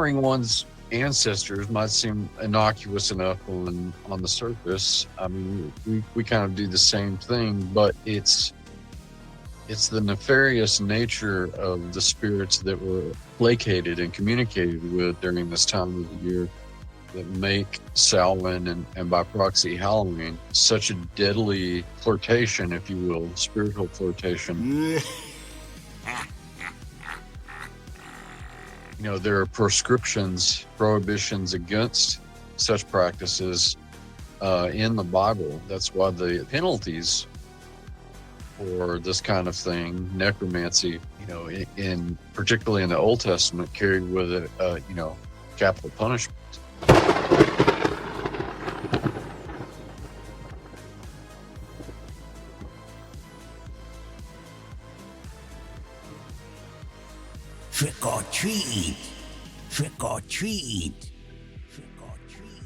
honoring one's ancestors might seem innocuous enough on the surface. I mean, we kind of do the same thing, but it's the nefarious nature of the spirits that were placated and communicated with during this time of the year that make Samhain and by proxy Halloween such a deadly flirtation, if you will, spiritual flirtation. You know, there are prohibitions against such practices in the Bible. That's why the penalties for this kind of thing, necromancy, you know, in particularly in the Old Testament, carried with it, capital punishment. Trick or treat, trick or treat, trick or treat.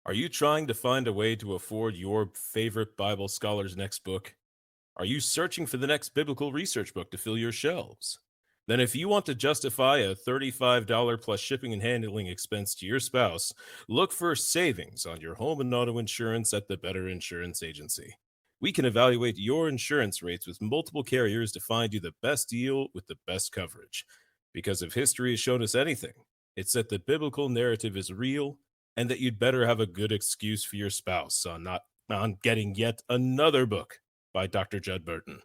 Are you trying to find a way to afford your favorite Bible scholar's next book? Are you searching for the next biblical research book to fill your shelves? Then if you want to justify a $35 plus shipping and handling expense to your spouse, look for savings on your home and auto insurance at the Better Insurance Agency. We can evaluate your insurance rates with multiple carriers to find you the best deal with the best coverage. Because if history has shown us anything, it's that the biblical narrative is real and that you'd better have a good excuse for your spouse on getting yet another book by Dr. Judd Burton.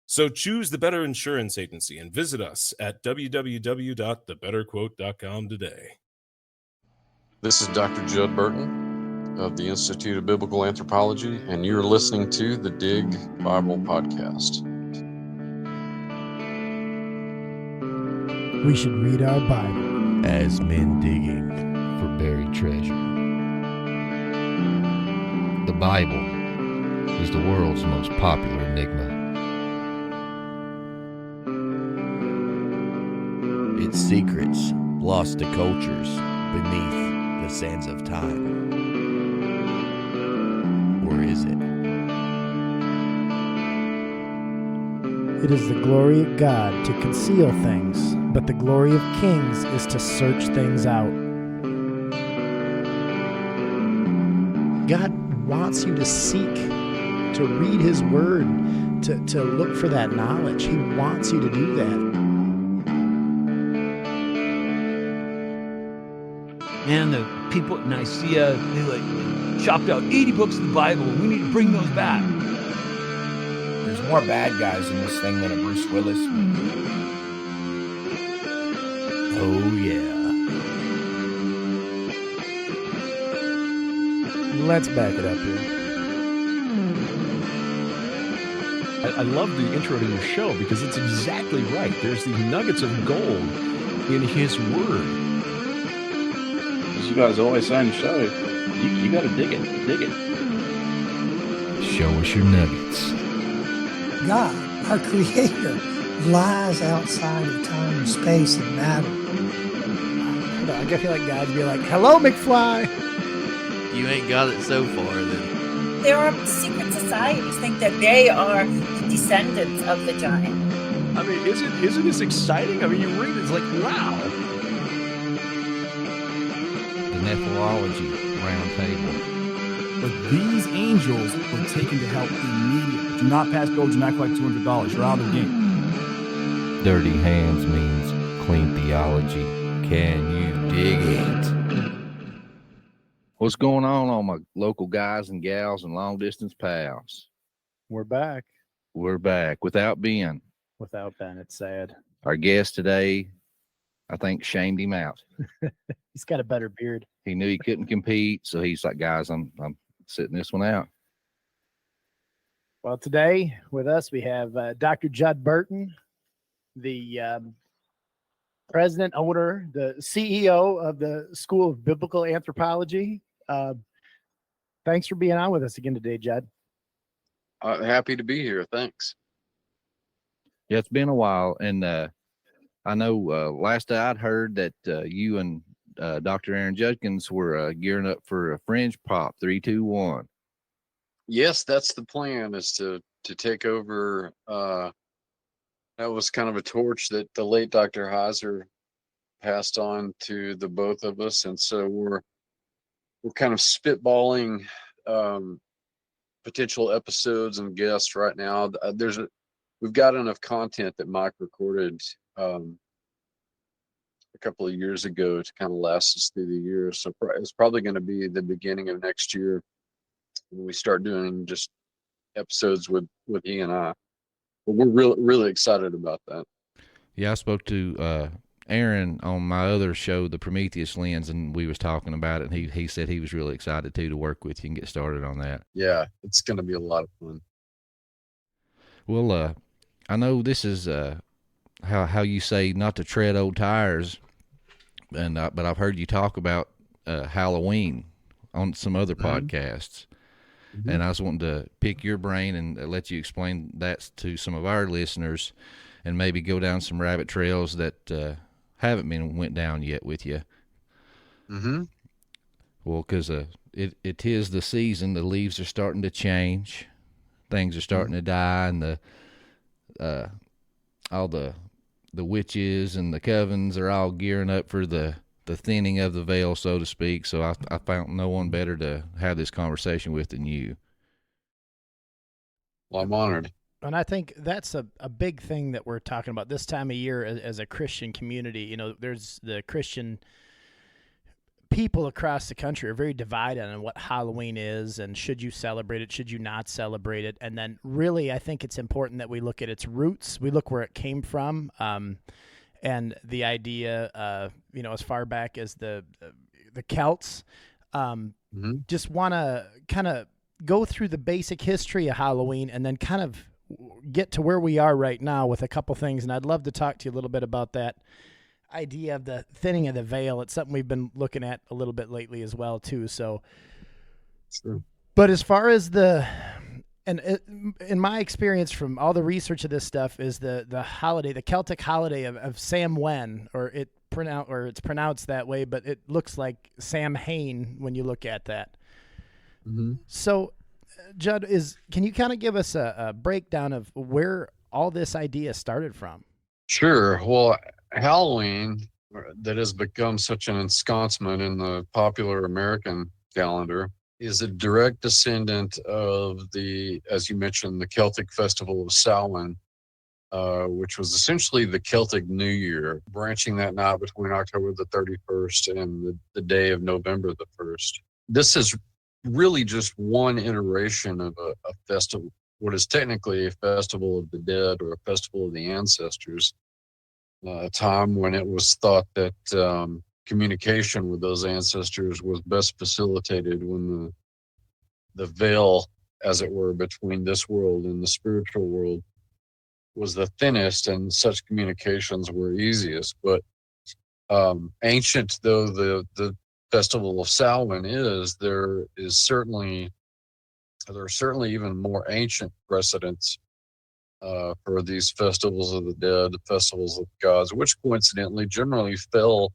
So choose the Better Insurance Agency and visit us at www.thebetterquote.com today. This is Dr. Judd Burton of the Institute of Biblical Anthropology, and you're listening to the Dig Bible Podcast. We should read our Bible as men digging for buried treasure. The Bible is the world's most popular enigma. Its secrets lost to cultures beneath the sands of time. Or is it? It is the glory of God to conceal things, but the glory of kings is to search things out. God wants you to seek, to read His Word, to look for that knowledge. He wants you to do that. Man, the people at Nicaea, they chopped out 80 books of the Bible. We need to bring those back. There's more bad guys in this thing than a Bruce Willis movie. Oh, yeah. Let's back it up here. I love the intro to your show because it's exactly right. There's these nuggets of gold in His Word. You guys always say in the show, you got to dig it. Show us your nuggets. God, our Creator, lies outside of time and space and matter. I feel like God'd be like, "Hello, McFly." You ain't got it so far, then. There are secret societies think that they are the descendants of the giant. I mean, isn't this exciting? I mean, you read it, it's like, wow. Nephrology round table. But these angels were taken to help immediately. Do not pass go, do not collect $200. You're out of the game. Dirty hands means clean theology. Can you dig it? What's going on, all my local guys and gals and long distance pals? We're back. We're back without Ben. Without Ben, it's sad. Our guest today, I think, shamed him out. He's got a better beard. He knew he couldn't compete, so he's like, guys, I'm sitting this one out. Well, today with us we have Dr. Judd Burton, the president, owner, the CEO of the School of Biblical Anthropology. Thanks for being on with us again today, Judd. Happy to be here. Thanks. Yeah, it's been a while, and I know last I'd heard that you and Dr. Aaron Judkins were gearing up for a Fringe Pop 321. Yes, that's the plan, is to take over. That was kind of a torch that the late Dr. Heiser passed on to the both of us, and so we're kind of spitballing potential episodes and guests right now. We've got enough content that Mike recorded a couple of years ago to kind of last us through the year. So it's probably going to be the beginning of next year when we start doing just episodes with he and I. But we're really excited about that. Yeah, I spoke to Aaron on my other show, the Prometheus Lens, and we was talking about it, and he said he was really excited too to work with you and get started on that. Yeah, it's going to be a lot of fun. Well, I know this is how you say not to tread old tires, and but I've heard you talk about Halloween on some other podcasts, and I was wanting to pick your brain and let you explain that to some of our listeners, and maybe go down some rabbit trails that haven't went down yet with you. Well, because it is the season. The leaves are starting to change, things are starting to die, and all the witches and the covens are all gearing up for the thinning of the veil, so to speak. So I found no one better to have this conversation with than you. Well, I'm honored. And I think that's a big thing that we're talking about this time of year as a Christian community. You know, there's the Christian people across the country are very divided on what Halloween is and should you celebrate it, should you not celebrate it. And then really I think it's important that we look at its roots. We look where it came from, and the idea, you know, as far back as the Celts. Just want to kind of go through the basic history of Halloween and then kind of get to where we are right now with a couple things. And I'd love to talk to you a little bit about that idea of the thinning of the veil. It's something we've been looking at a little bit lately as well too. So, but as far as in my experience from all the research of this stuff is the holiday, the Celtic holiday of Samhain, or it's pronounced that way, but it looks like Samhain when you look at that. So, Judd, can you kind of give us a breakdown of where all this idea started from? Sure. Well, Halloween, that has become such an ensconcement in the popular American calendar, is a direct descendant of as you mentioned, the Celtic festival of Samhain, which was essentially the Celtic New Year, branching that night between October the 31st and the day of November the 1st. This is really just one iteration of a festival, what is technically a festival of the dead or a festival of the ancestors, a time when it was thought that communication with those ancestors was best facilitated when the veil, as it were, between this world and the spiritual world was the thinnest, and such communications were easiest. But ancient though the festival of Samhain is, there are certainly even more ancient precedents for these festivals of the dead, the festivals of the gods, which coincidentally generally fell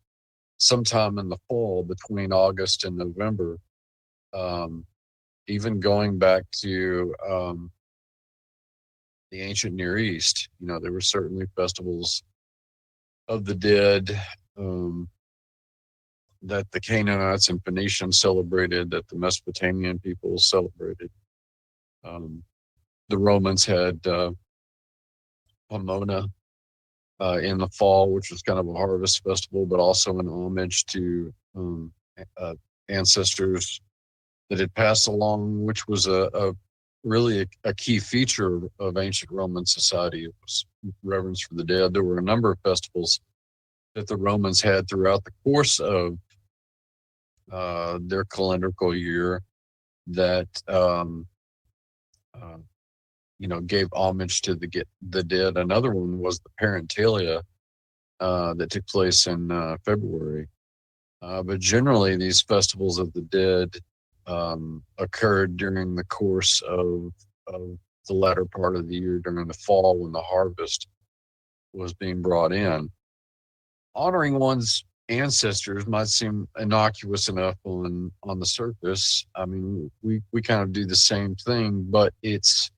sometime in the fall between August and November. Even going back to the ancient Near East, you know, there were certainly festivals of the dead that the Canaanites and Phoenicians celebrated, that the Mesopotamian people celebrated. The Romans had Pomona in the fall, which was kind of a harvest festival, but also an homage to ancestors that had passed along, which was really a key feature of ancient Roman society. It was reverence for the dead. There were a number of festivals that the Romans had throughout the course of their calendrical year that gave homage to the dead. Another one was the Parentalia that took place in February. But generally, these festivals of the dead occurred during the course of the latter part of the year, during the fall when the harvest was being brought in. Honoring one's ancestors might seem innocuous enough on the surface. I mean, we kind of do the same thing, but it's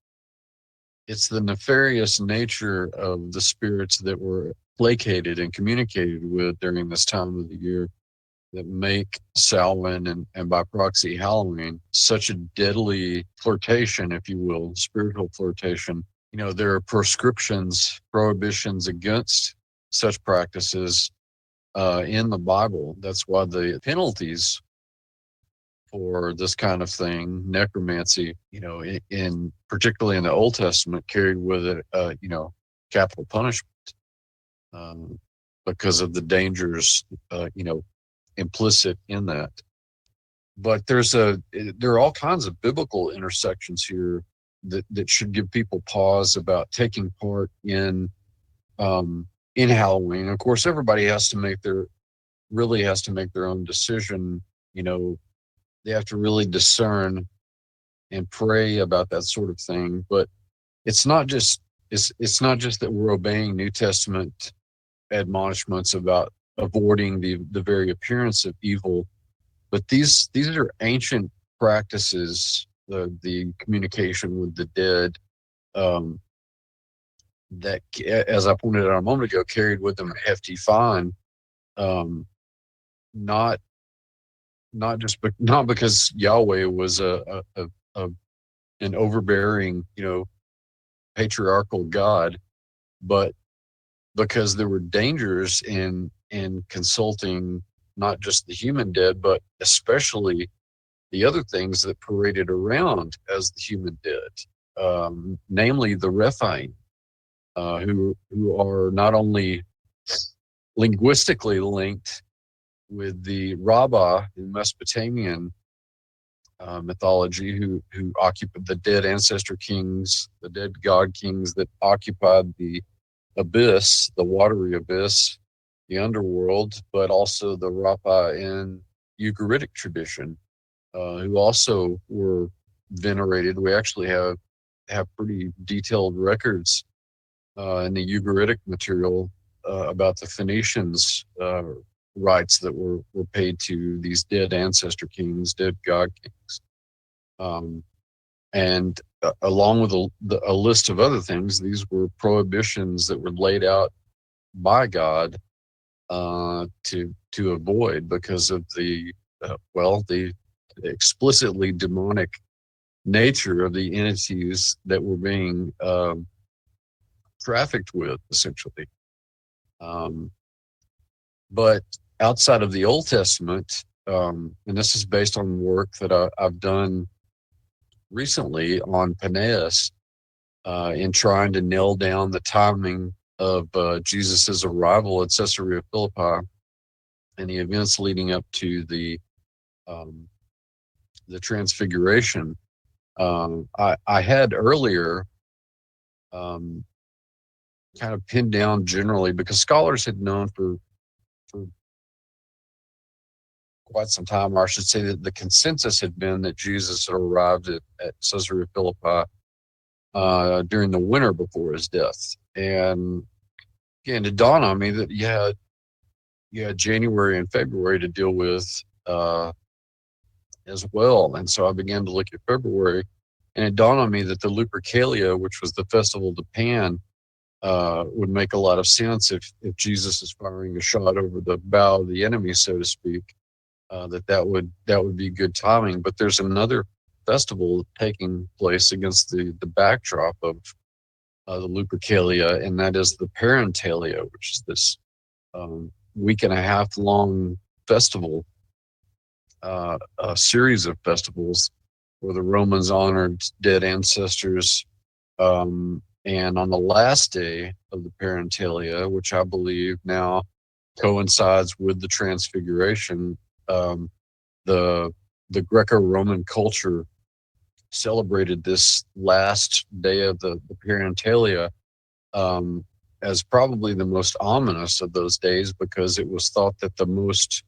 the nefarious nature of the spirits that were placated and communicated with during this time of the year that make Samhain and by proxy Halloween such a deadly flirtation, if you will, spiritual flirtation. You know, there are prohibitions against such practices in the Bible. That's why the penalties for this kind of thing, necromancy, you know, in particularly in the Old Testament, carried with it, capital punishment, because of the dangers, implicit in that. But there are all kinds of biblical intersections here that should give people pause about taking part in Halloween. Of course, everybody has to make their own decision. You know, they have to really discern and pray about that sort of thing. But it's not just that we're obeying New Testament admonishments about avoiding the very appearance of evil, but these are ancient practices, the communication with the dead, that, as I pointed out a moment ago, carried with them a hefty fine, not because Yahweh was an overbearing, patriarchal God, but because there were dangers in consulting not just the human dead, but especially the other things that paraded around as the human dead, namely the Rephaim, who are not only linguistically linked with the Rabbah in Mesopotamian mythology, who occupied the dead ancestor kings, the dead god kings that occupied the abyss, the watery abyss, the underworld, but also the Rapha in Ugaritic tradition, who also were venerated. We actually have pretty detailed records in the Ugaritic material about the Phoenicians' rites that were paid to these dead ancestor kings, dead god kings. And along with a list of other things, these were prohibitions that were laid out by God to avoid because of the explicitly demonic nature of the entities that were being trafficked with, essentially. But outside of the Old Testament, and this is based on work that I've done recently on Peneus, in trying to nail down the timing of Jesus's arrival at Caesarea Philippi and the events leading up to the Transfiguration. I had earlier kind of pinned down generally, because scholars had known for quite some time, or I should say that the consensus had been that Jesus had arrived at Caesarea Philippi during the winter before his death. And again, it dawned on me that you had January and February to deal with as well. And so I began to look at February, and it dawned on me that the Lupercalia, which was the festival to Pan, would make a lot of sense if Jesus is firing a shot over the bow of the enemy, so to speak. That would be good timing. But there's another festival taking place against the backdrop of the Lupercalia, and that is the Parentalia, which is this week and a half long festival, a series of festivals where the Romans honored dead ancestors. And on the last day of the Parentalia, which I believe now coincides with the Transfiguration, the Greco-Roman culture celebrated this last day of the Parentalia as probably the most ominous of those days, because it was thought that the most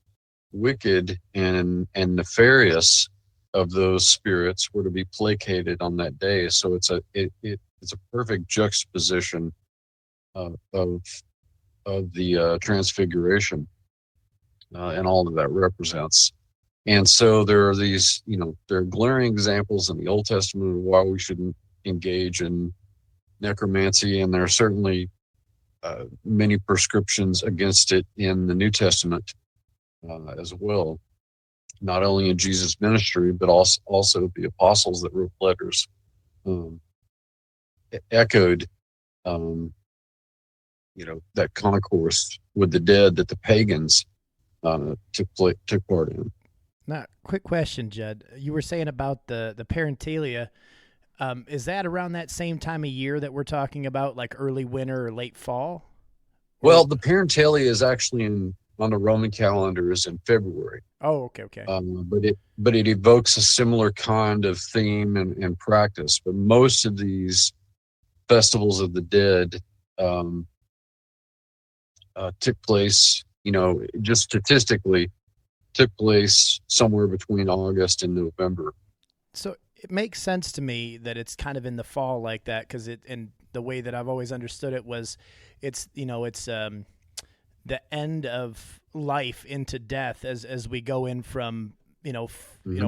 wicked and nefarious of those spirits were to be placated on that day. So it's a perfect juxtaposition of the Transfiguration. and all that represents. And so there are these, there are glaring examples in the Old Testament of why we shouldn't engage in necromancy, and there are certainly many prescriptions against it in the New Testament as well. Not only in Jesus' ministry, but also the apostles that wrote letters echoed, that concourse with the dead that the pagans took part in. Now, quick question, Judd. You were saying about the parentalia. Is that around that same time of year that we're talking about, like early winter or late fall? Well, the parentalia is actually on the Roman calendar is in February. Oh, okay. But it evokes a similar kind of theme and practice. But most of these festivals of the dead took place, just statistically, took place somewhere between August and November. So it makes sense to me that it's kind of in the fall like that, because and the way that I've always understood it was, it's the end of life into death as we go in from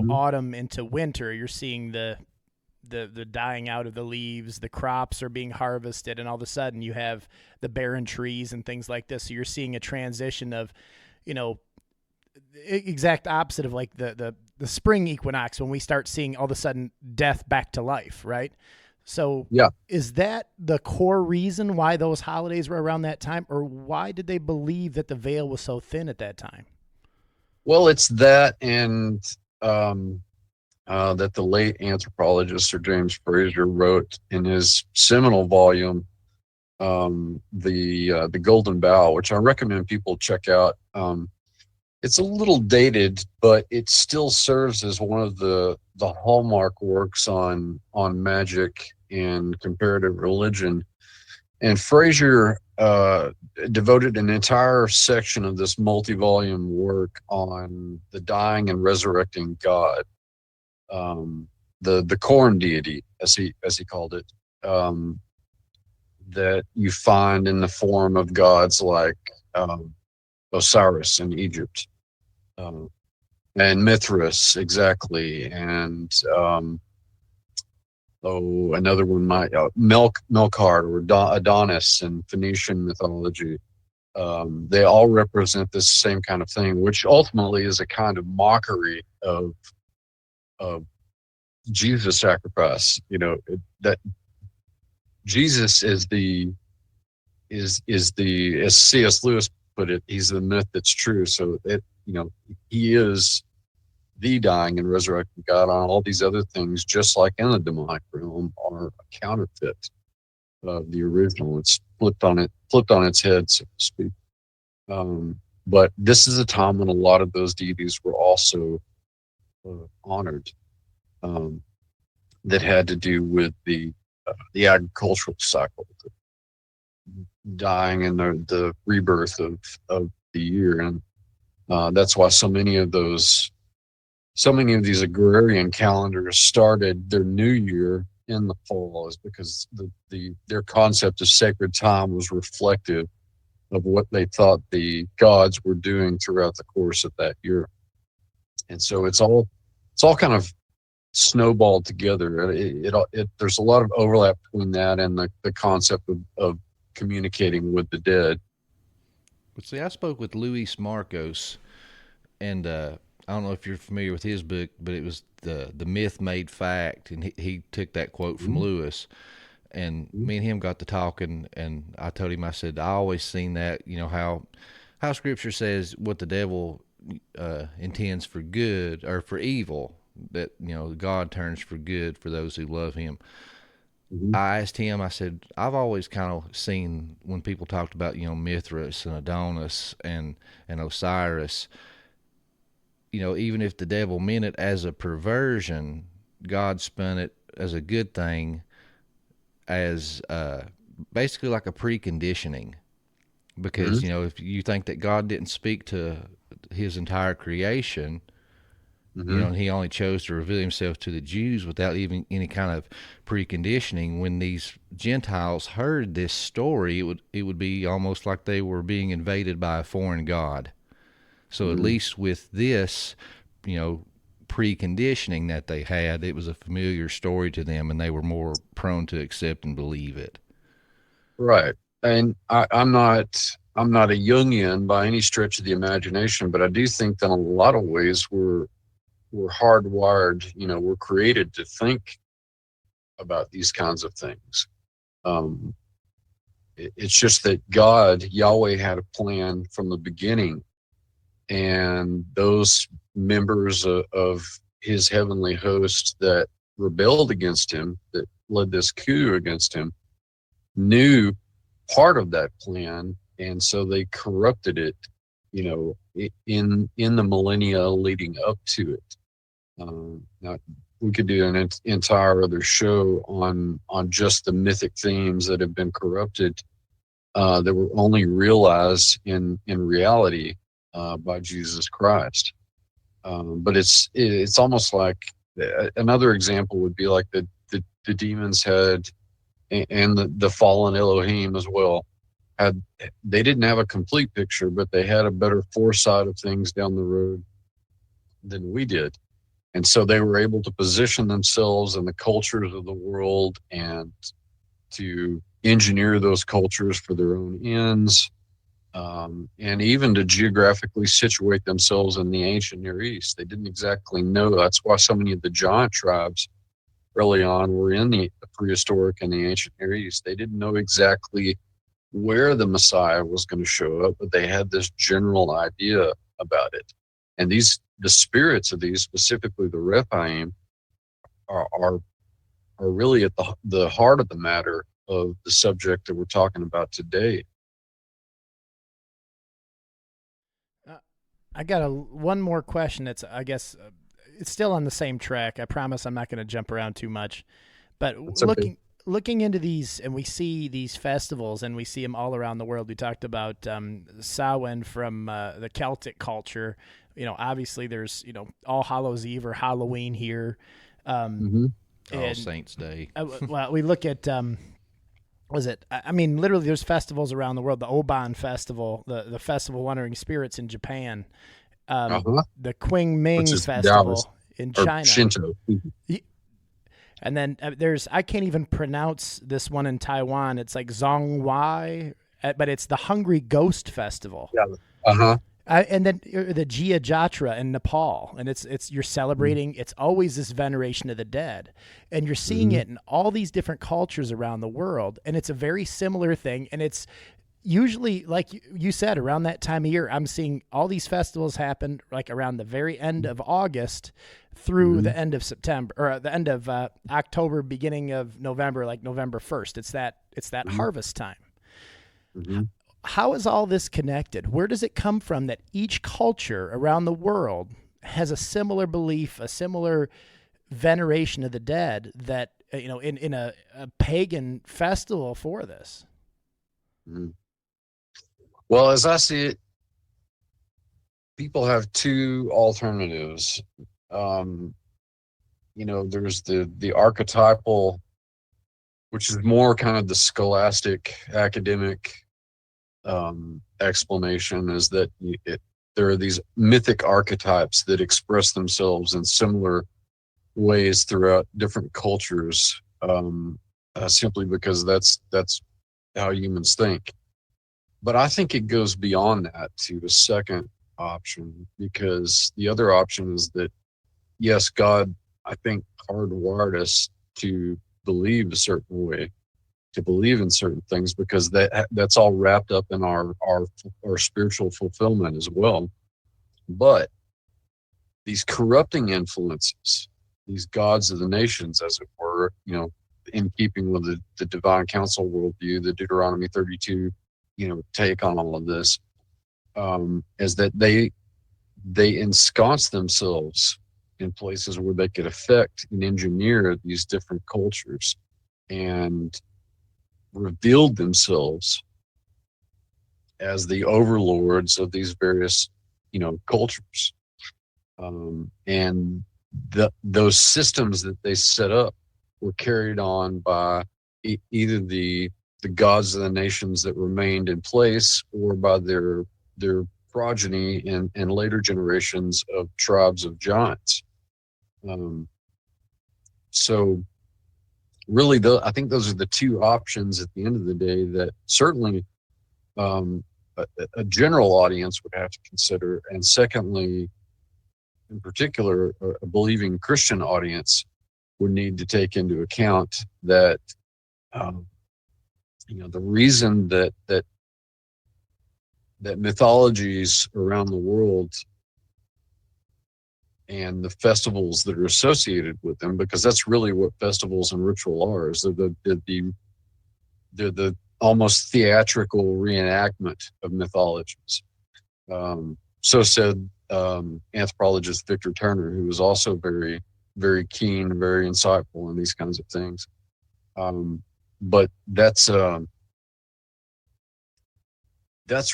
autumn into winter. You're seeing the dying out of the leaves, the crops are being harvested, and all of a sudden you have the barren trees and things like this. So you're seeing a transition of, exact opposite of like the spring equinox, when we start seeing all of a sudden death back to life, right? So yeah, is that the core reason why those holidays were around that time, or why did they believe that the veil was so thin at that time? Well, it's that, and that the late anthropologist Sir James Frazer wrote in his seminal volume, the Golden Bough, which I recommend people check out. It's a little dated, but it still serves as one of the hallmark works on magic and comparative religion. And Frazer devoted an entire section of this multi-volume work on the dying and resurrecting God, the corn deity, as he called it, that you find in the form of gods like Osiris in Egypt, and Mithras, exactly, and another one might Melkart or Adonis in Phoenician mythology. They all represent this same kind of thing, which ultimately is a kind of mockery of Jesus' sacrifice. That Jesus is as C.S. Lewis put it, he's the myth that's true. So he is the dying and resurrected God. On all these other things, just like in the demonic realm, are a counterfeit of the original. It's flipped on its head, so to speak. But this is a time when a lot of those deities were also honored, that had to do with the agricultural cycle, the dying and the rebirth of the year. And that's why so many of these agrarian calendars started their new year in the fall, is because their concept of sacred time was reflective of what they thought the gods were doing throughout the course of that year. And so it's all kind of snowballed together. There's a lot of overlap between that and the concept of communicating with the dead. But see, I spoke with Luis Marcos, and I don't know if you're familiar with his book, but it was the Myth Made Fact, and he took that quote from Lewis, and me and him got to talking, and I told him, I said, I always seen that, how Scripture says what the devil intends for good or for evil, that God turns for good for those who love him. I asked him, I said, I've always kind of seen when people talked about, Mithras and Adonis and Osiris, even if the devil meant it as a perversion, God spun it as a good thing, as basically like a preconditioning. Because, if you think that God didn't speak to his entire creation, and he only chose to reveal himself to the Jews without even any kind of preconditioning. When these Gentiles heard this story, it would be almost like they were being invaded by a foreign god. So at least with this, preconditioning that they had, it was a familiar story to them, and they were more prone to accept and believe it. Right. And I'm not a Jungian by any stretch of the imagination, but I do think that in a lot of ways we're hardwired, we're created to think about these kinds of things. It's just that God, Yahweh, had a plan from the beginning, and those members of his heavenly host that rebelled against him, that led this coup against him, knew part of that plan, and so they corrupted it, in the millennia leading up to it. Now, we could do an entire other show on just the mythic themes that have been corrupted, that were only realized in reality by Jesus Christ. But it's almost like another example would be like the demons had, and the fallen Elohim as well, they didn't have a complete picture, but they had a better foresight of things down the road than we did. And so they were able to position themselves in the cultures of the world and to engineer those cultures for their own ends, and even to geographically situate themselves in the ancient Near East. They didn't exactly know. That's why so many of the giant tribes early on were in the prehistoric and the ancient Near East. They didn't know exactly where the Messiah was going to show up, but they had this general idea about it. And the spirits of these, specifically the Rephaim, are really at the heart of the matter of the subject that we're talking about today. I got one more question. It's, I guess, it's still on the same track. I promise I'm not going to jump around too much. But looking into these, and we see these festivals, and we see them all around the world. We talked about Samhain from the Celtic culture. Obviously there's, All Hallows Eve or Halloween here. All Saints Day. Well, we look at, literally there's festivals around the world. The Oban Festival, the Festival of Wandering Spirits in Japan, the Qingming Festival in China. Shinto. And then I can't even pronounce this one in Taiwan. It's like Zhongwai, but it's the Hungry Ghost Festival. Yeah. And then the Jia Jatra in Nepal, and it's you're celebrating. It's always this veneration of the dead, and you're seeing it in all these different cultures around the world, and it's a very similar thing. And it's usually, like you said, around that time of year. I'm seeing all these festivals happen like around the very end of August through the end of September, or the end of October, beginning of November, like November 1st. It's that harvest time. How is all this connected? Where does it come from that each culture around the world has a similar belief, a similar veneration of the dead that, in a pagan festival for this? Well, as I see it, people have two alternatives. There's the archetypal, which is more kind of the scholastic academic explanation, is that there are these mythic archetypes that express themselves in similar ways throughout different cultures, simply because that's how humans think. But I think it goes beyond that to the second option, because the other option is that, yes, God, I think, hardwired us to believe a certain way, to believe in certain things, because that's all wrapped up in our spiritual fulfillment as well. But these corrupting influences, these gods of the nations, as it were, in keeping with the divine council worldview, the Deuteronomy 32, take on all of this, is that they ensconce themselves in places where they could affect and engineer these different cultures, and revealed themselves as the overlords of these various, cultures. And those systems that they set up were carried on by either the gods of the nations that remained in place, or by their progeny and later generations of tribes of giants. So really, I think those are the two options at the end of the day that certainly a general audience would have to consider. And secondly, in particular, a believing Christian audience would need to take into account that, the reason that mythologies around the world and the festivals that are associated with them, because that's really what festivals and ritual are, is they're the almost theatrical reenactment of mythologies. So said anthropologist Victor Turner, who was also very, very keen, very insightful in these kinds of things. But that's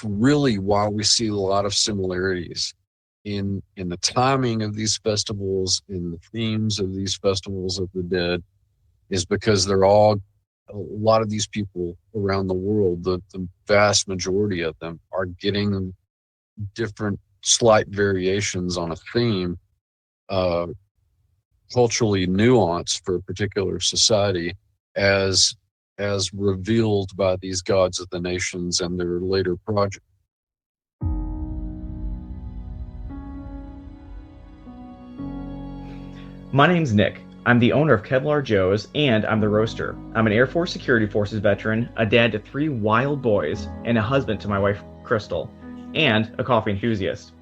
really why we see a lot of similarities in the timing of these festivals, in the themes of these festivals of the dead, is because they're all, a lot of these people around the world, the vast majority of them are getting different slight variations on a theme, culturally nuanced for a particular society, as revealed by these gods of the nations and their later projects. My name's Nick. I'm the owner of Kevlar Joe's, and I'm the roaster. I'm an Air Force Security Forces veteran, a dad to 3 wild boys, and a husband to my wife, Crystal, and a coffee enthusiast.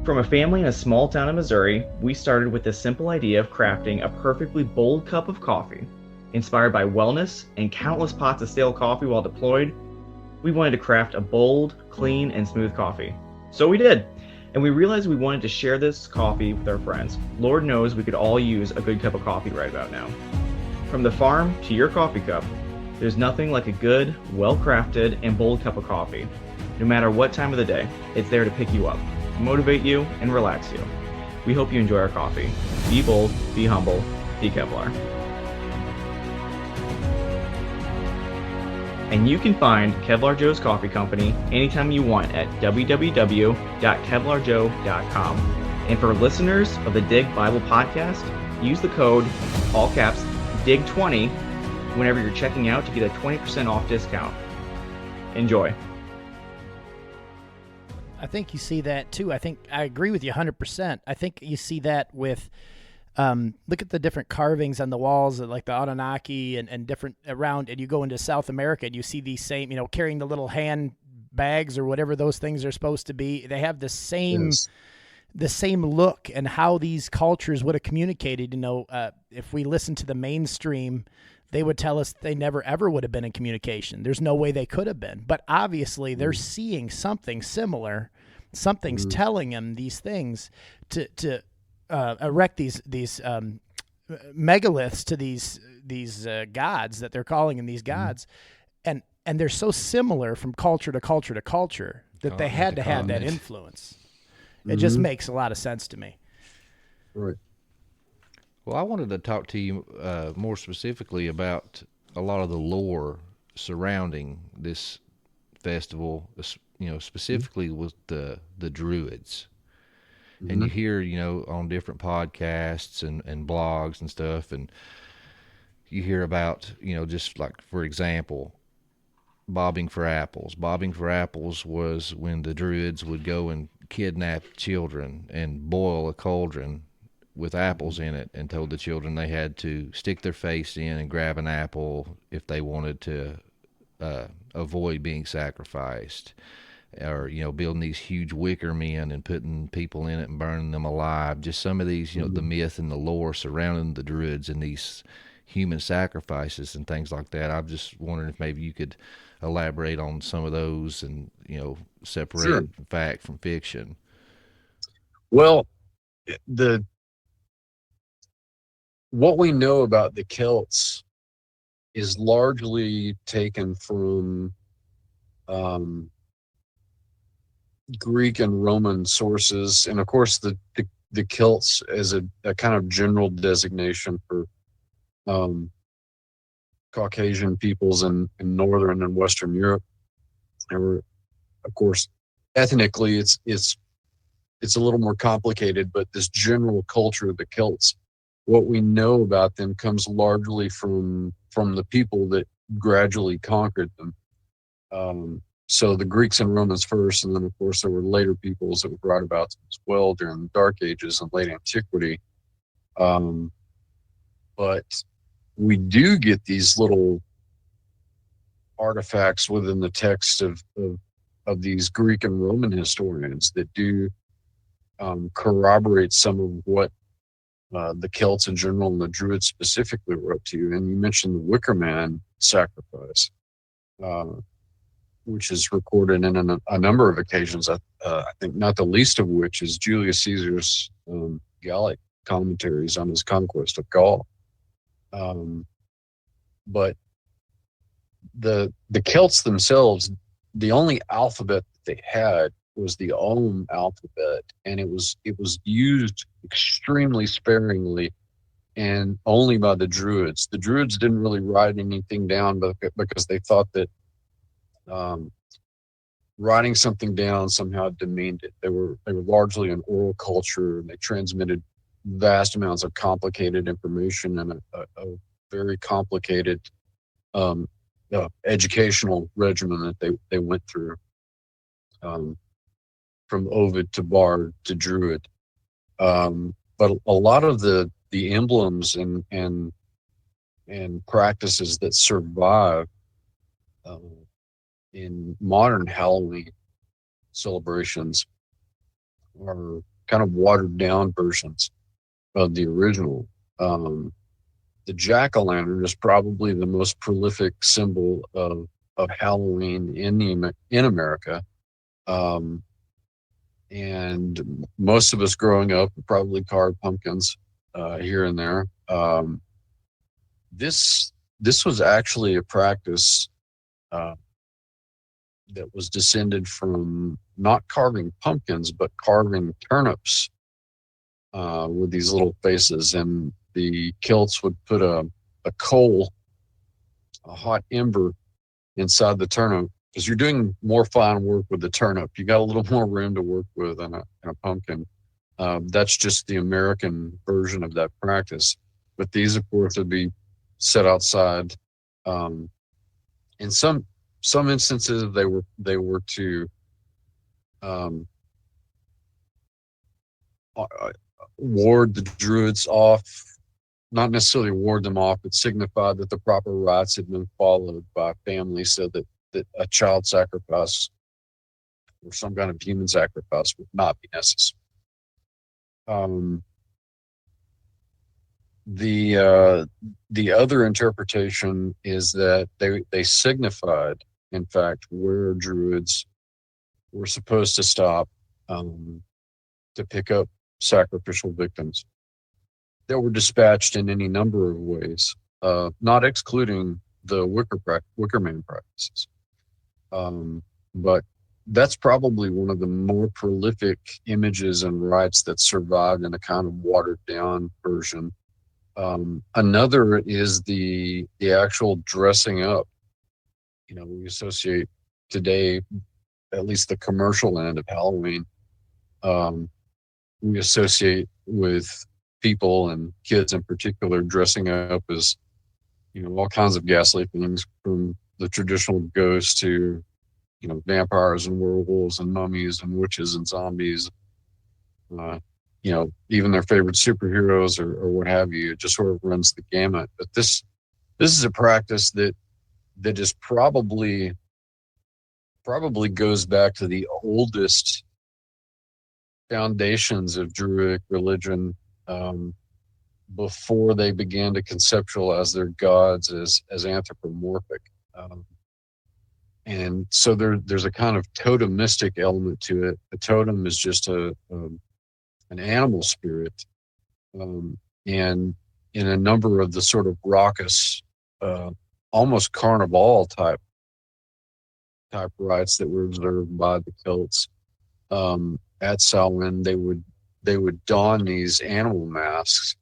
From a family in a small town in Missouri, we started with the simple idea of crafting a perfectly bold cup of coffee. Inspired by wellness and countless pots of stale coffee while deployed, we wanted to craft a bold, clean, and smooth coffee. So we did. And we realized we wanted to share this coffee with our friends. Lord knows we could all use a good cup of coffee right about now. From the farm to your coffee cup, there's nothing like a good, well-crafted, and bold cup of coffee. No matter what time of the day, it's there to pick you up, motivate you, and relax you. We hope you enjoy our coffee. Be bold, be humble, be Kevlar. And you can find Kevlar Joe's Coffee Company anytime you want at www.kevlarjoe.com. And for listeners of the Dig Bible Podcast, use the code, all caps, DIG20, whenever you're checking out to get a 20% off discount. Enjoy. I think you see that too. I agree with you 100%. I think you see that with look at the different carvings on the walls, like the Anunnaki and different around, and you go into South America and you see these same, carrying the little hand bags or whatever those things are supposed to be. They have the same look, and how these cultures would have communicated. If we listen to the mainstream, they would tell us they never ever would have been in communication. There's no way they could have been. But obviously they're seeing something similar. Something's telling them these things to erect these megaliths to these gods that they're calling them these gods, and they're so similar from culture to culture to culture that they had to have that influence. It just makes a lot of sense to me. Right. Well, I wanted to talk to you more specifically about a lot of the lore surrounding this festival, specifically with the Druids. And you hear, on different podcasts and blogs and stuff, and you hear about, just like, for example, bobbing for apples. Bobbing for apples was when the Druids would go and kidnap children and boil a cauldron with apples in it, and told the children they had to stick their face in and grab an apple if they wanted to avoid being sacrificed. Or, building these huge wicker men and putting people in it and burning them alive. Just some of these, the myth and the lore surrounding the Druids and these human sacrifices and things like that. I'm just wondering if maybe you could elaborate on some of those and, separate fact from fiction. Well, what we know about the Celts is largely taken from Greek and Roman sources, and of course the Celts as a kind of general designation for Caucasian peoples in Northern and Western Europe. There were, of course, ethnically, it's a little more complicated, but this general culture of the Celts, what we know about them comes largely from the people that gradually conquered them. So the Greeks and Romans first, and then of course there were later peoples that were brought about as well during the Dark Ages and late antiquity. But we do get these little artifacts within the text of these Greek and Roman historians that do corroborate some of what the Celts in general and the Druids specifically were up to. And you mentioned the Wicker Man sacrifice, which is recorded in a number of occasions. I think not the least of which is Julius Caesar's Gallic commentaries on his conquest of Gaul. But the Celts themselves, the only alphabet that they had was the Ogham alphabet, and it was used extremely sparingly and only by the Druids. The Druids didn't really write anything down because they thought that writing something down somehow demeaned it. They were largely an oral culture, and they transmitted vast amounts of complicated information and a very complicated educational regimen that they went through, from Ovid to Bard to Druid. But a lot of the emblems and practices that survive in modern Halloween celebrations are kind of watered down versions of the original. The jack-o'-lantern is probably the most prolific symbol of Halloween in America. And most of us growing up probably carved pumpkins here and there. This was actually a practice that was descended from not carving pumpkins, but carving turnips with these little faces. And the Celts would put a coal, a hot ember, inside the turnip, because you're doing more fine work with the turnip. You got a little more room to work with than a pumpkin. That's just the American version of that practice. But these, of course, would be set outside. In some instances, they were to ward the Druids off. Not necessarily ward them off, but signify that the proper rites had been followed by family, so that a child sacrifice or some kind of human sacrifice would not be necessary. The other interpretation is that they signified, in fact, where Druids were supposed to stop to pick up sacrificial victims that were dispatched in any number of ways, not excluding the Wicker Man practices. But that's probably one of the more prolific images and rites that survived in a kind of watered down version. Another is the actual dressing up. We associate today, at least the commercial end of Halloween, we associate with people and kids in particular dressing up as, all kinds of ghastly things, from the traditional ghosts to, vampires and werewolves and mummies and witches and zombies. Even their favorite superheroes or what have you. It just sort of runs the gamut. But this is a practice that is probably goes back to the oldest foundations of Druidic religion, before they began to conceptualize their gods as anthropomorphic. And so there's a kind of totemistic element to it. A totem is just an animal spirit. And in a number of the sort of raucous, almost carnival type rites that were observed by the Celts at Samhain, they would don these animal masks,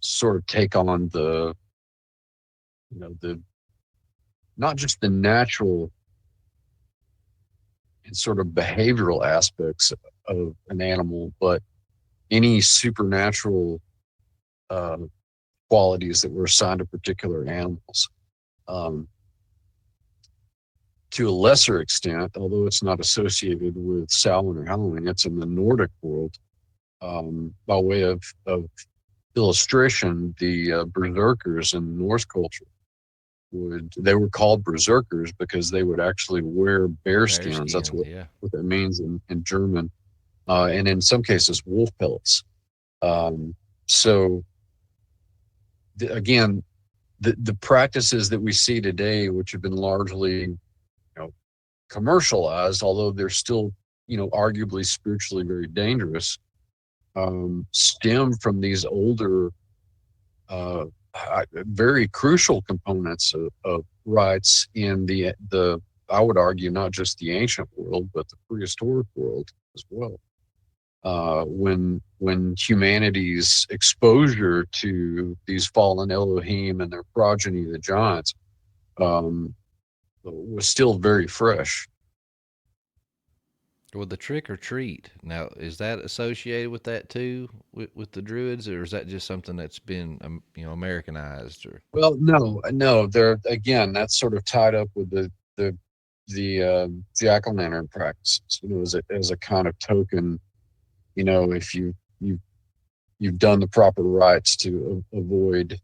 sort of take on the not just the natural sort of behavioral aspects of an animal, but any supernatural qualities that were assigned to particular animals. To a lesser extent, although it's not associated with Samhain or Halloween, it's in the Nordic world. By way of illustration, the berserkers in Norse culture they were called berserkers because they would actually wear bear skins. That's what that means in German, and in some cases wolf pelts. So again, the practices that we see today, which have been largely commercialized, although they're still arguably spiritually very dangerous, stem from these older very crucial components of rites in the I would argue not just the ancient world but the prehistoric world as well. When humanity's exposure to these fallen Elohim and their progeny, the giants, was still very fresh. Well, the trick or treat, now, is that associated with that too, with the Druids, or is that just something that's been, Americanized? Or well, no, there again, that's sort of tied up with the jack-o'-lantern practices. As a kind of token, if you've done the proper rites to avoid,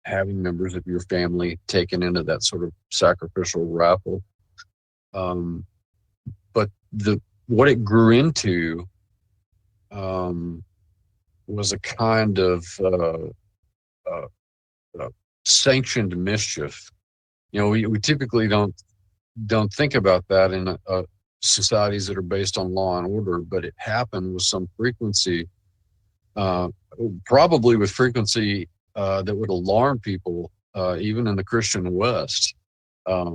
having members of your family taken into that sort of sacrificial raffle. But what it grew into was a kind of sanctioned mischief. We typically don't think about that in societies that are based on law and order, but it happened with some frequency, probably with frequency that would alarm people, even in the Christian West. I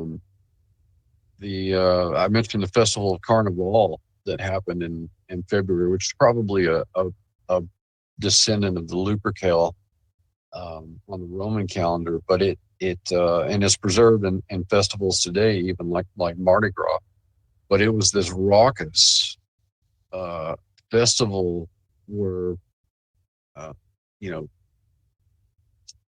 mentioned the Festival of Carnival that happened in February, which is probably a descendant of the Lupercal on the Roman calendar, but it and is preserved in festivals today, even like Mardi Gras. But it was this raucous festival where,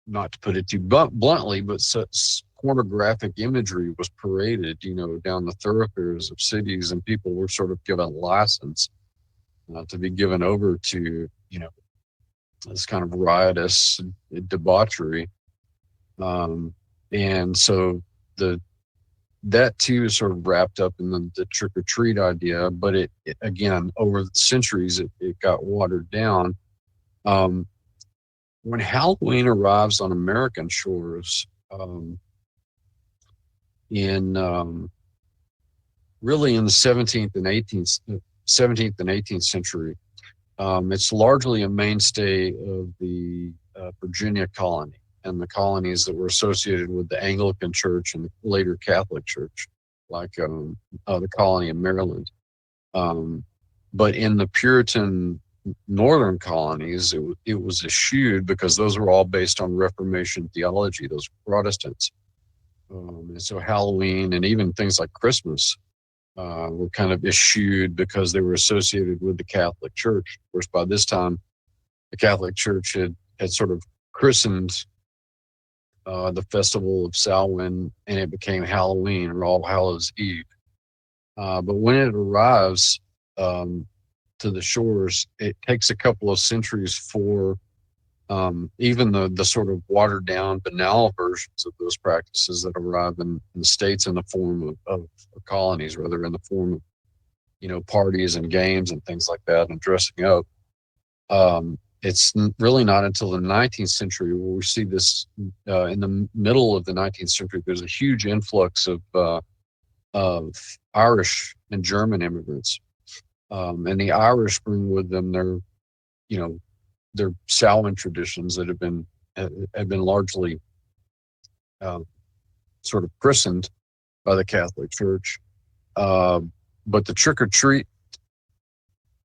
not to put it too bluntly, but such pornographic imagery was paraded, down the thoroughfares of cities, and people were sort of given license to be given over to, this kind of riotous debauchery. And so that too is sort of wrapped up in the trick or treat idea, but it again, over the centuries, it got watered down. When Halloween arrives on American shores, really in the 17th and 18th century, it's largely a mainstay of the Virginia colony and the colonies that were associated with the Anglican Church and later Catholic Church, like the colony in Maryland. But in the Puritan northern colonies, it was eschewed because those were all based on Reformation theology, those Protestants. And so Halloween and even things like Christmas were kind of eschewed because they were associated with the Catholic Church. Of course, by this time, the Catholic Church had sort of christened the festival of Samhain, and it became Halloween, or All Hallows Eve. But when it arrives to the shores, it takes a couple of centuries for even the sort of watered down, banal versions of those practices that arrive in the States in the form of colonies, rather in the form of, parties and games and things like that, and dressing up. It's really not until the 19th century where we see this, in the middle of the 19th century, there's a huge influx of Irish and German immigrants. And the Irish bring with them their Samhain traditions that have been largely sort of christened by the Catholic Church. But the trick-or-treat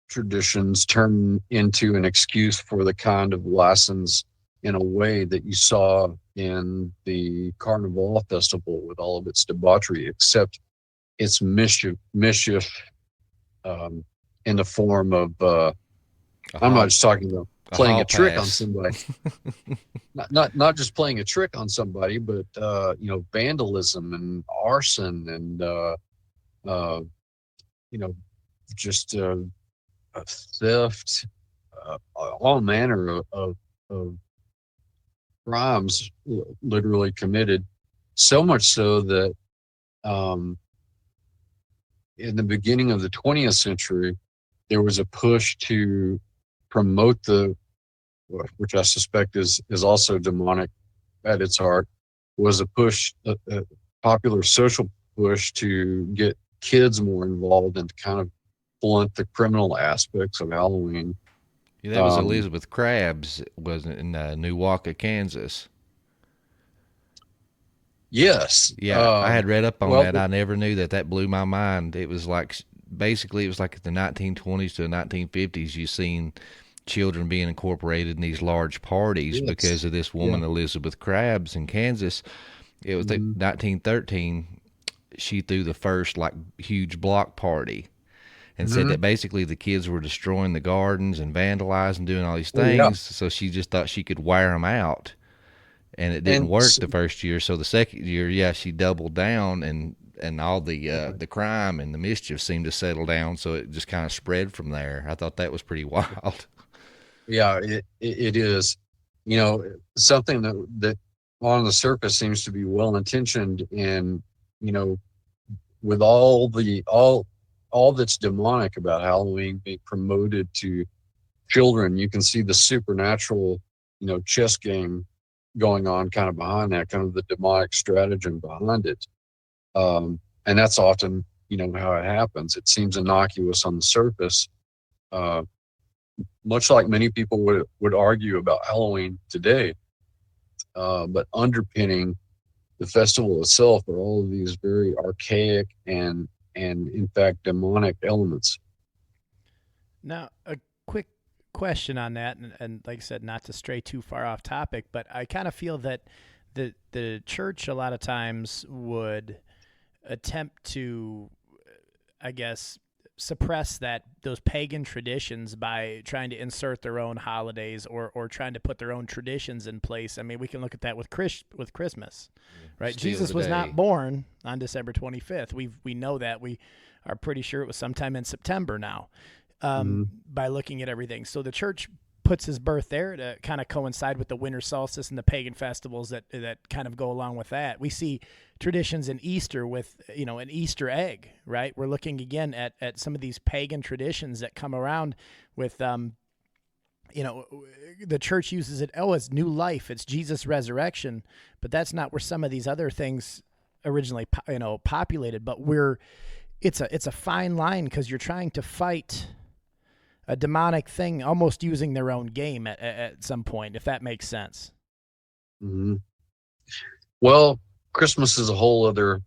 traditions turn into an excuse for the kind of license in a way that you saw in the Carnival Festival with all of its debauchery, except it's mischief in the form of I'm not just talking about playing a trick on somebody. not just playing a trick on somebody, but vandalism and arson and just theft, all manner of crimes literally committed. So much so that in the beginning of the 20th century, there was a push to promote which I suspect is also demonic at its heart, was a push, a popular social push to get kids more involved and to kind of blunt the criminal aspects of Halloween. Yeah, that was Elizabeth Crabbs, wasn't it, in Newaka, Kansas? Yes. Yeah, I had read up on that. I never knew that. That blew my mind. It was like, basically, it was like the 1920s to the 1950s. You seen children being incorporated in these large parties because of this woman, Elizabeth Crabbs, in Kansas. It was 1913. She threw the first like huge block party, and said that basically the kids were destroying the gardens and vandalizing, doing all these things. So she just thought she could wear them out, and it didn't work the first year. So the second year, she doubled down, and all the crime and the mischief seemed to settle down. So it just kind of spread from there. I thought that was pretty wild. Yeah, it is. Something that on the surface seems to be well intentioned, and with all that's demonic about Halloween being promoted to children, you can see the supernatural, chess game going on kind of behind that, kind of the demonic stratagem behind it. And that's often, how it happens. It seems innocuous on the surface, much like many people would argue about Halloween today. But underpinning the festival itself are all of these very archaic and in fact demonic elements. Now, a quick question on that, and like I said, not to stray too far off topic, but I kind of feel that the church a lot of times would attempt to, I guess, suppress those pagan traditions by trying to insert their own holidays or trying to put their own traditions in place. I mean, we can look at that with Christmas, right? Jesus was not born on December 25th. We know that. We are pretty sure it was sometime in September now, by looking at everything. So the church puts his birth there to kind of coincide with the winter solstice and the pagan festivals that kind of go along with that. We see traditions in Easter with, an Easter egg, right? We're looking again at some of these pagan traditions that come around with, the church uses it, it's new life, it's Jesus' resurrection, but that's not where some of these other things originally, populated. But it's a fine line, because you're trying to fight a demonic thing, almost using their own game at some point, if that makes sense. Mm-hmm. Well, Christmas is a whole other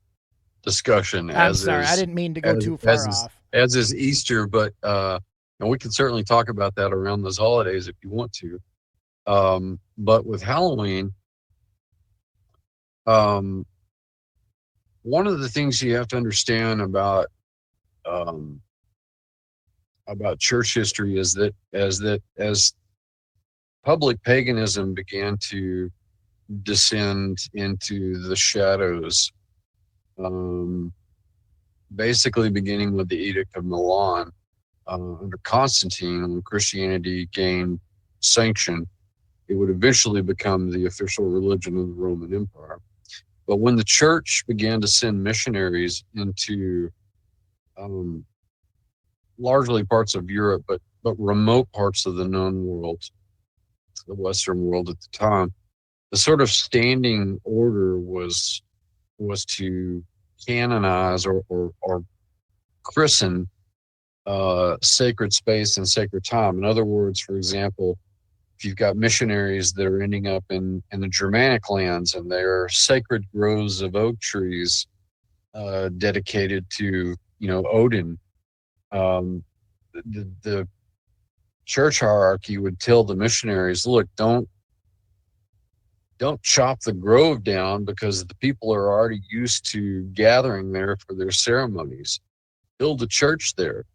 discussion. I'm sorry, I didn't mean to go too far off. As is Easter, but and we can certainly talk about that around those holidays if you want to. But with Halloween, one of the things you have to understand about church history is that as public paganism began to descend into the shadows, basically beginning with the Edict of Milan under Constantine, when Christianity gained sanction, it would eventually become the official religion of the Roman Empire. But when the church began to send missionaries into largely parts of Europe, but remote parts of the known world, the Western world at the time, the sort of standing order was to canonize or christen sacred space and sacred time. In other words, for example, if you've got missionaries that are ending up in the Germanic lands, and there are sacred groves of oak trees dedicated to Odin, the church hierarchy would tell the missionaries, look, don't don't chop the grove down because the people are already used to gathering there for their ceremonies. Build a church there.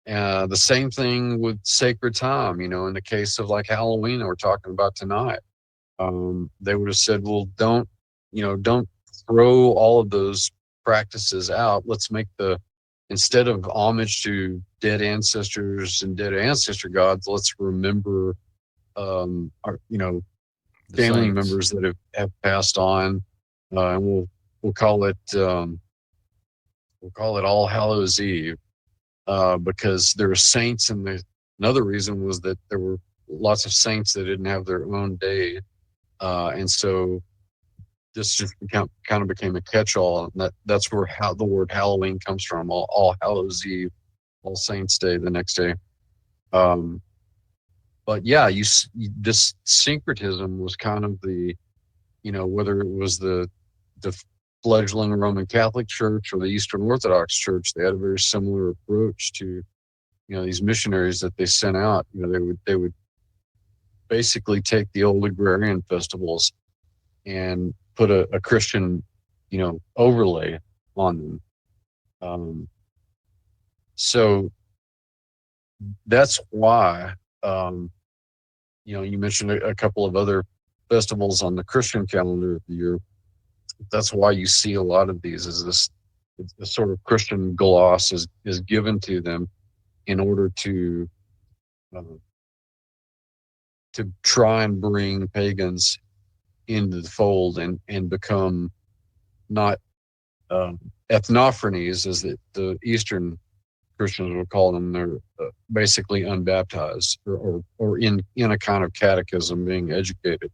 The same thing with sacred time, in the case of like Halloween that we're talking about tonight. They would have said, well, don't throw all of those practices out. Let's make instead of homage to dead ancestors and dead ancestor gods, let's remember our, family saints. members that have passed on. And we'll call it All Hallows Eve, because there were saints, and another reason was that there were lots of saints that didn't have their own day, and so this just kind of became a catch-all, and that's where the word Halloween comes from. All Hallows Eve, All Saints Day, the next day. But yeah, this syncretism was kind of the, whether it was the fledgling Roman Catholic Church or the Eastern Orthodox Church, they had a very similar approach to, these missionaries that they sent out. They would basically take the old agrarian festivals and put a Christian, overlay on them. So that's why, you mentioned a couple of other festivals on the Christian calendar of the year. That's why you see a lot of these, is this sort of Christian gloss is given to them in order to try and bring pagans into the fold and become not ethnophanes, as the Eastern Christians would call them. They're basically unbaptized or in a kind of catechism, being educated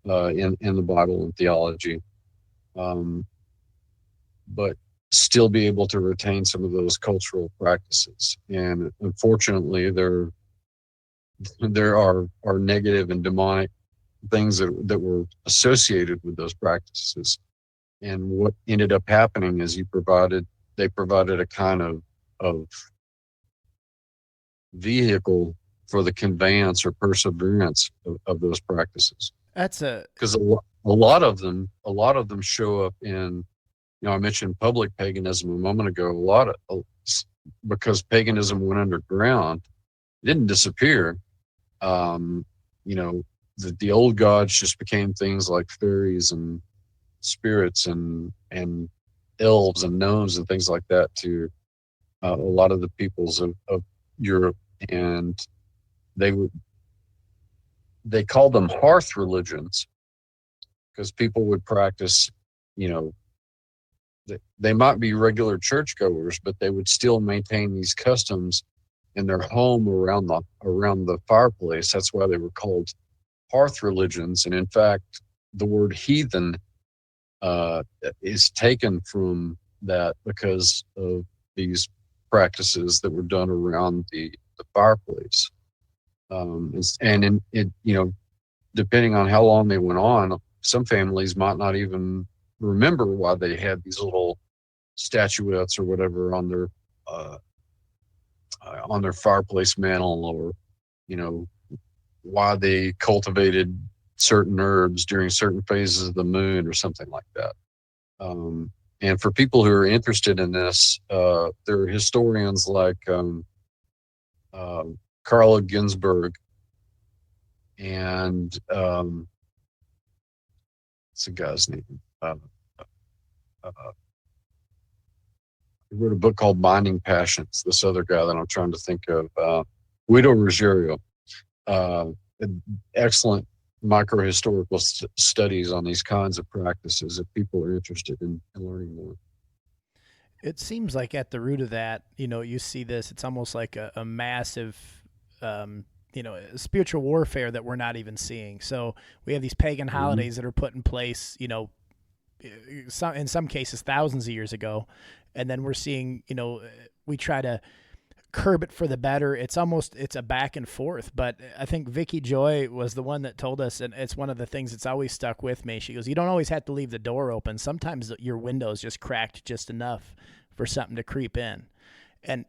in the Bible and theology, but still be able to retain some of those cultural practices. And unfortunately, there are negative and demonic things that were associated with those practices. And what ended up happening is they provided a kind of vehicle for the conveyance or perseverance of those practices. That's because a lot of them show up in, I mentioned public paganism a moment ago. Because paganism went underground, it didn't disappear. The old gods just became things like fairies and spirits and elves and gnomes and things like that to a lot of the peoples of Europe, and they called them hearth religions because people would practice, they might be regular churchgoers, but they would still maintain these customs in their home around the fireplace. That's why they were called hearth religions. And in fact, the word heathen is taken from that because of these practices that were done around the fireplace. Depending on how long they went on, some families might not even remember why they had these little statuettes or whatever on their fireplace mantle, or why they cultivated certain herbs during certain phases of the moon or something like that. And for people who are interested in this, there are historians like Carlo Ginzburg and what's the guy's name? He wrote a book called Binding Passions. This other guy that I'm trying to think of, Guido Ruggiero. Excellent microhistorical studies on these kinds of practices if people are interested in learning more. It seems like at the root of that, you see this, it's almost like a massive, spiritual warfare that we're not even seeing. So we have these pagan holidays that are put in place, in some cases thousands of years ago. And then we're seeing, we try to curb it for the better. It's a back and forth. But I think Vicky Joy was the one that told us, and it's one of the things that's always stuck with me. She goes, you don't always have to leave the door open. Sometimes your window is just cracked just enough for something to creep in. And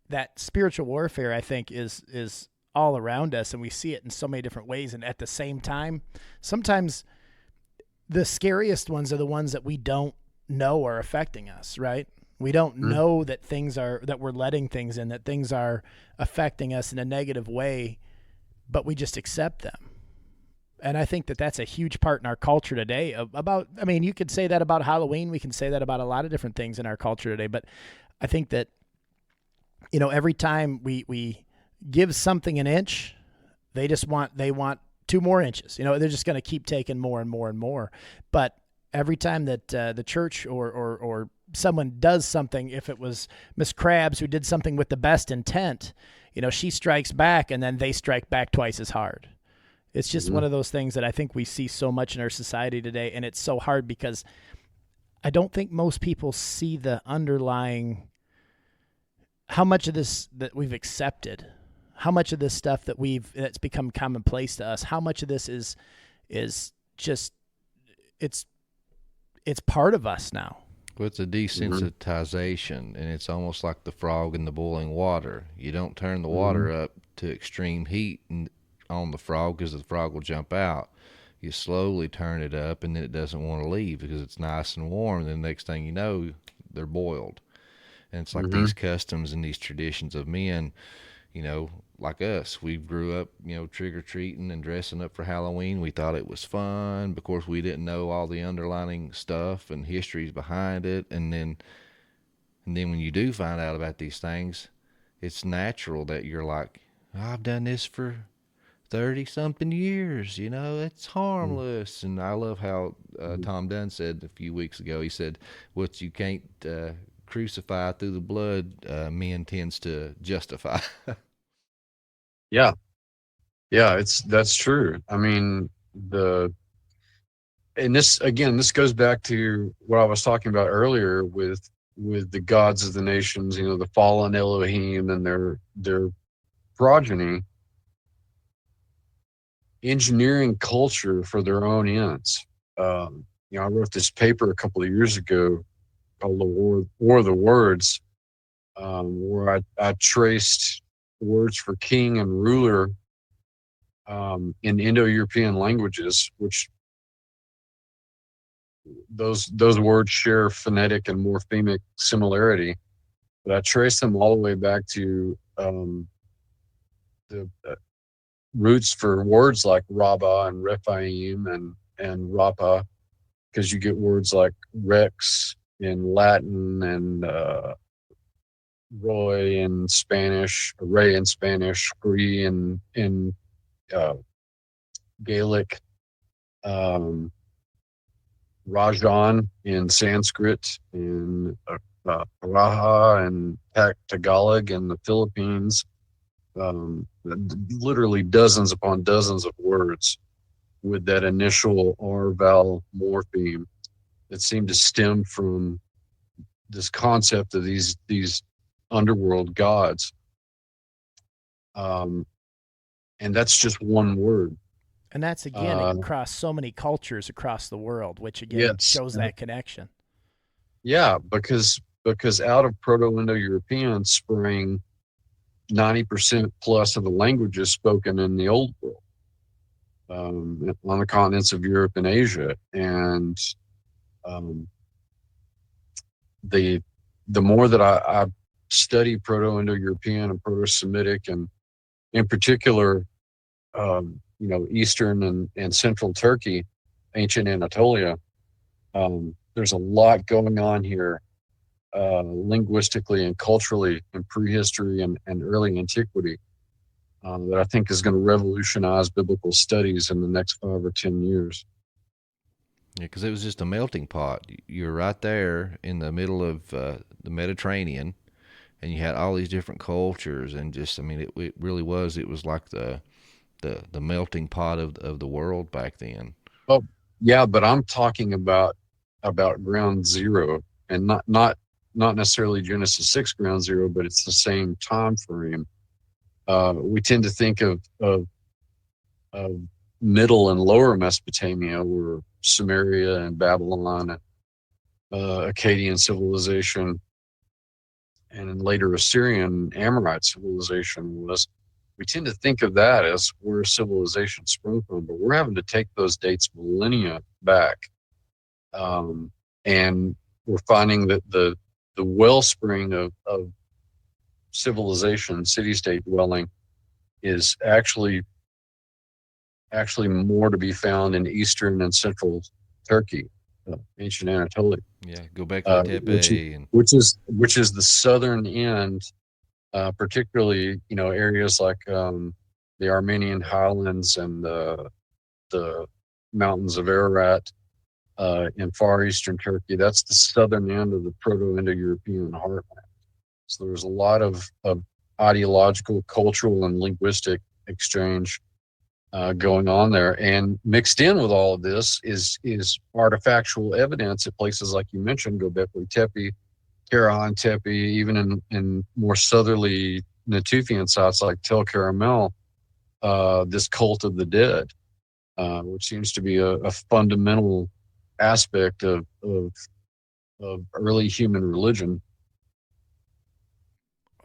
that spiritual warfare, I think, is all around us, and we see it in so many different ways. And at the same time, sometimes the scariest ones are the ones that we don't know are affecting us, right? We don't know that that we're letting things in, that things are affecting us in a negative way, but we just accept them. And I think that that's a huge part in our culture today you could say that about Halloween. We can say that about a lot of different things in our culture today. But I think that, every time we give something an inch, they want 2 more inches. They're just going to keep taking more and more and more. But every time that the church or someone does something, if it was Miss Krabs who did something with the best intent, she strikes back, and then they strike back twice as hard. It's just one of those things that I think we see so much in our society today, and it's so hard because I don't think most people see the underlying, how much of this that we've accepted, how much of this stuff that's become commonplace to us, how much of this is just, it's part of us now. Well, it's a desensitization, and it's almost like the frog in the boiling water. You don't turn the water up to extreme heat on the frog because the frog will jump out. You slowly turn it up, and then it doesn't want to leave because it's nice and warm. And the next thing you know, they're boiled. And it's like these customs and these traditions of men, like us. We grew up, trick-or-treating and dressing up for Halloween. We thought it was fun. Of course, we didn't know all the underlying stuff and histories behind it. And then when you do find out about these things, it's natural that you're like, I've done this for 30-something years, it's harmless. And I love how Tom Dunn said a few weeks ago, he said, what you can't crucify through the blood, men tends to justify. Yeah, that's true. I mean, this goes back to what I was talking about earlier with the gods of the nations, the fallen Elohim and their progeny, engineering culture for their own ends. I wrote this paper a couple of years ago called "The War of the Words," where I traced words for king and ruler in Indo-European languages, which those words share phonetic and morphemic similarity. But I traced them all the way back to the roots for words like Rabbah and Rephaim and Rappa, because you get words like Rex in Latin and Roy in Spanish, Ray in Spanish, Free in Gaelic, Rajan in Sanskrit, in Araha and Tagalog in the Philippines. Literally dozens upon dozens of words with that initial R vowel morpheme that seem to stem from this concept of these underworld gods. And that's just one word. And that's, again, across so many cultures across the world, which, again, shows that connection. Yeah, because out of Proto-Indo-European sprang 90% plus of the languages spoken in the Old World, on the continents of Europe and Asia. And the more that I study Proto-Indo-European and Proto-Semitic, and in particular, Eastern and Central Turkey, ancient Anatolia, there's a lot going on here, linguistically and culturally in prehistory and early antiquity, that I think is going to revolutionize biblical studies in the next 5 or 10 years. Yeah, because it was just a melting pot. You're right there in the middle of the Mediterranean, and you had all these different cultures, and just, it really was. It was like the melting pot of the world back then. Oh, yeah, but I'm talking about ground zero, and not necessarily Genesis 6 ground zero, but it's the same time frame. We tend to think of middle and lower Mesopotamia, where Sumeria and Babylon and Akkadian civilization and later Assyrian Amorite civilization was. we tend to think of that as where civilization sprung from, but we're having to take those dates millennia back. And we're finding that the wellspring of civilization, city-state dwelling, is actually more to be found in eastern and central Turkey, ancient Anatolia. Yeah, Göbekli Tepe, which is the southern end, particularly areas like the Armenian highlands and the mountains of Ararat in far eastern Turkey. That's the southern end of the Proto-Indo-European heartland. So there's a lot of ideological, cultural, and linguistic exchange going on there. And mixed in with all of this is artifactual evidence at places like you mentioned, Göbekli Tepe, Karahan Tepe, even in more southerly Natufian sites like Tel Caramel, this cult of the dead, which seems to be a fundamental aspect of early human religion.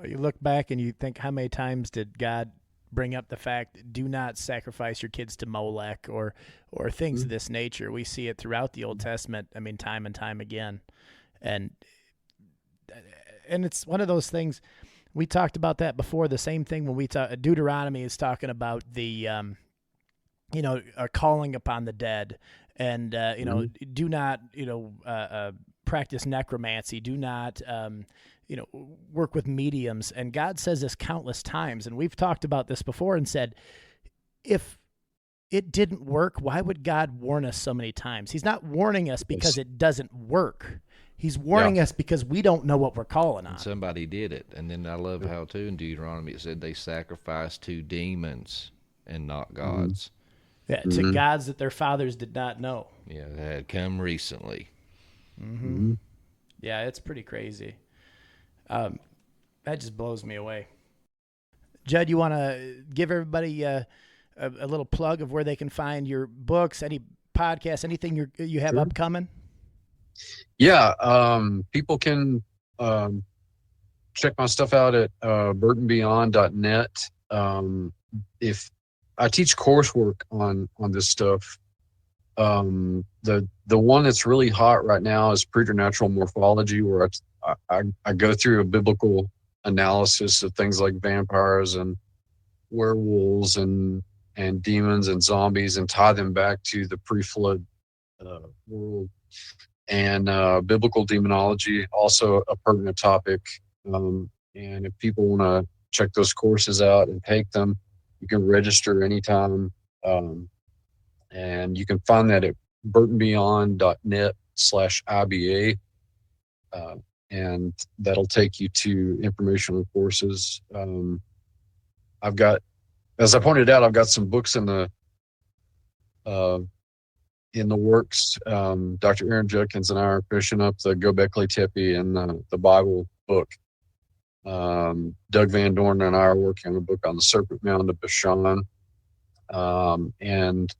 You look back and you think, how many times did God bring up the fact, do not sacrifice your kids to Molech or things of this nature? We see it throughout the Old Testament, I mean, time and time again. And it's one of those things, we talked about that before, the same thing when we talk, Deuteronomy is talking about the, calling upon the dead and, do not, practice necromancy, do not, work with mediums. And God says this countless times. And we've talked about this before and said, if it didn't work, why would God warn us so many times? He's not warning us because it doesn't work. He's warning us because we don't know what we're calling on. And somebody did it. And then I love how, too, in Deuteronomy, it said they sacrificed to demons and not gods. Yeah, to gods that their fathers did not know. Yeah, that had come recently. Yeah, it's pretty crazy. That just blows me away. Judd, you want to give everybody a little plug of where they can find your books, any podcasts, anything you have upcoming? Yeah, people can check my stuff out at burtonbeyond.net. If I teach coursework on this stuff, the one that's really hot right now is preternatural morphology, where I go through a biblical analysis of things like vampires and werewolves and demons and zombies and tie them back to the pre-flood world. And biblical demonology, also a pertinent topic. And if people want to check those courses out and take them, you can register anytime. And you can find that at burtonbeyond.net/IBA. And that'll take you to informational courses. I've got, as I pointed out, I've got some books in the works. Dr. Aaron Judkins and I are finishing up the Göbekli Tepe and the Bible book. Doug Van Dorn and I are working on a book on the Serpent Mound of Bashan. And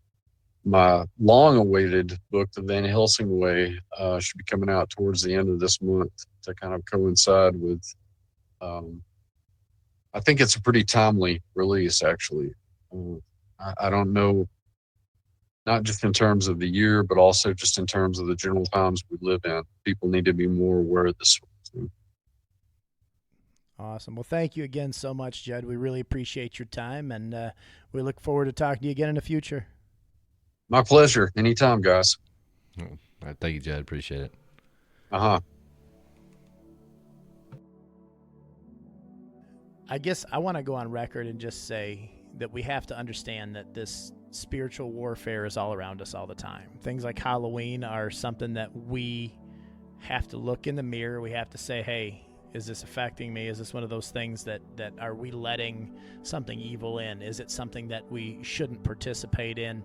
my long-awaited book, The Van Helsing Way, should be coming out towards the end of this month to kind of coincide with, I think it's a pretty timely release, actually. I don't know, not just in terms of the year, but also just in terms of the general times we live in. People need to be more aware of this sort of thing. Awesome. Well, thank you again so much, Judd. We really appreciate your time, and we look forward to talking to you again in the future. My pleasure. Anytime, guys. All right, thank you, Judd. Appreciate it. I guess I want to go on record and just say that we have to understand that this spiritual warfare is all around us all the time. Things like Halloween are something that we have to look in the mirror. We have to say, hey, is this affecting me? Is this one of those things that are we letting something evil in? Is it something that we shouldn't participate in?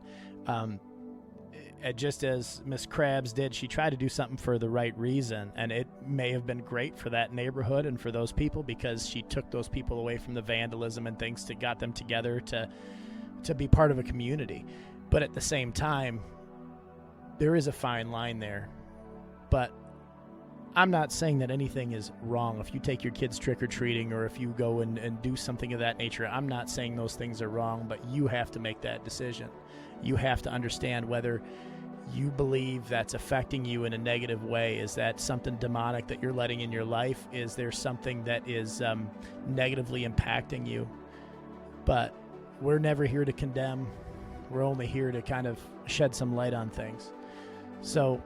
Just as Miss Krabs did, she tried to do something for the right reason, and it may have been great for that neighborhood and for those people because she took those people away from the vandalism and things that got them together to be part of a community. But at the same time, there is a fine line there. But I'm not saying that anything is wrong. If you take your kids trick-or-treating or if you go and do something of that nature, I'm not saying those things are wrong, but you have to make that decision. You have to understand whether you believe that's affecting you in a negative way. Is that something demonic that you're letting in your life? Is there something that is negatively impacting you? But we're never here to condemn. We're only here to kind of shed some light on things. So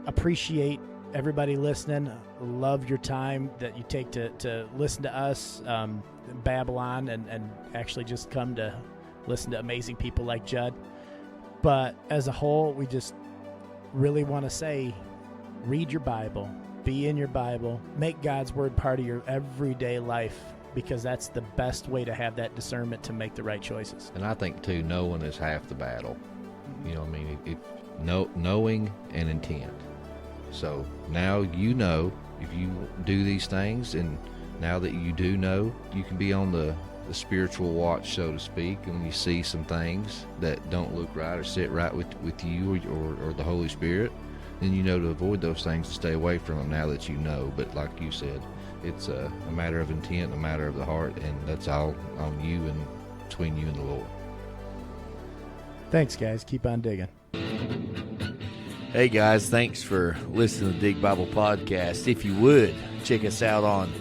appreciate everybody listening. Love your time that you take to listen to us babble on and actually just come to listen to amazing people like Judd. But as a whole, we just really want to say, read your Bible, be in your Bible, make God's word part of your everyday life, because that's the best way to have that discernment to make the right choices. And I think, too, knowing is half the battle. You know what I mean? Knowing and intent. So now you know if you do these things, and now that you do know, you can be on the spiritual watch, so to speak, and when you see some things that don't look right or sit right with you or the Holy Spirit, then you know to avoid those things, to stay away from them now that you know. But like you said, it's a matter of intent, a matter of the heart, and that's all on you and between you and the Lord. Thanks, guys. Keep on digging. Hey, guys, thanks for listening to the Dig Bible Podcast. If you would, check us out on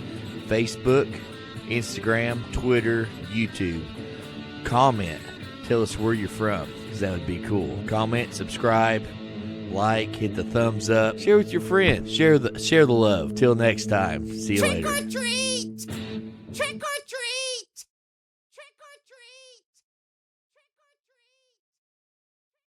Facebook, Instagram, Twitter, YouTube. Comment. Tell us where you're from, because that would be cool. Comment, subscribe, like, hit the thumbs up. Share with your friends. Share the love. Till next time. See you later. Trick or treat!